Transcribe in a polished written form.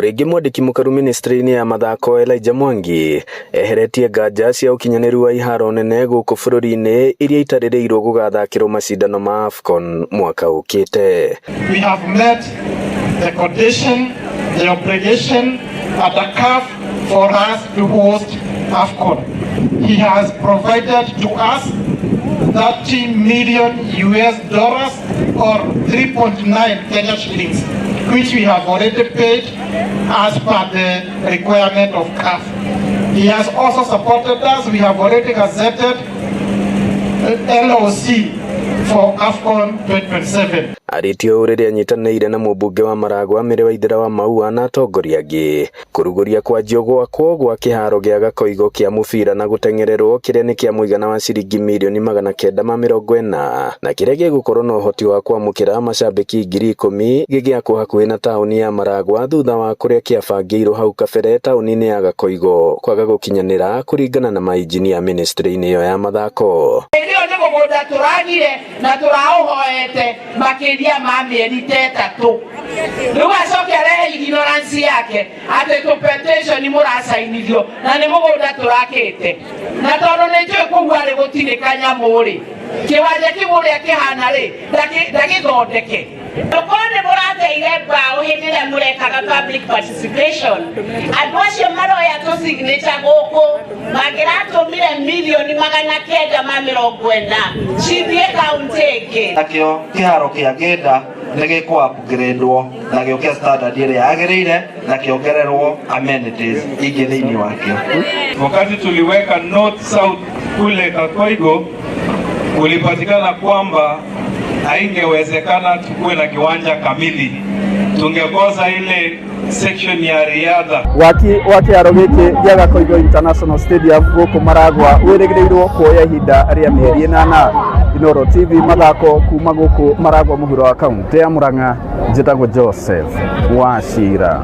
Origi mwandiki mukaru ministry-ini ya mathako Elijah Mwangi eheretie nganja cia ukinyaniru wa iharo nene guku bururi-ini iria itaririirwo gugathakirwo macindano ma AFCON mwaka ukite. We have met the condition, the obligation at the CAF for us to host AFCON. He has provided to us $30 million or 3.9 Kenya shillings, which we have already paid as per the requirement of CAF. He has also supported us. We have already gazetted LOC for AFCON 2027. Aritio uriri anyitanire na mubunge wa Maragwa Mary Waithira wa Maua na atongoria angi kuruguria kwanjio gwakwo gwa kiharo gia Gakoigo kia mubira na gutengererwo kiria ni kia muigana wa ciringi milioni 940 na kiria gigukorwo na uhoti wa kwamukira macambiki 10,000 gigiakwo hakuhi na tauni ya Maragwa thutha wa kuria kiabangirwo hau kabere tauni-ini ya Gakoigo kwaga gukinyanira kuringana na mainjinia ministry-ini iyo ya mathako. Mugunda turagire na turauhoete makiria ma mieri 3 riu acoke arehe ignorance yake ati tu petition murasainithio na ni mugunda turakite na tondu ni njui kugua ri gutire kanyamuri kiwanja kiburia kihana ri ndagithondeke tukone murateire mbao hindi ria murekaga public participation andu acio maroya tu signature guku magiratumire milioni 940 cithie kaunti ingi nakio kiharo kia Genda nigikwa upgradewo na giokia standard ile yagirire na kiongererwo amenities ingi thiini wakio. Wakati tuliweka north south kule Gakoigo kulipatikana kwamba haingewezekana tukuwe na kiwanja kamili, tungekosa ile section ya riadha. Wakiaro giki gia Gakoigo International Stadium guku Maragwa wirigirirwo kuoya ihinda ria mieri 8. Inooro TV mathako kuma guku Maragwa muhuro wa kaunti ya Murang'a. Njitagwo Joseph Wachira.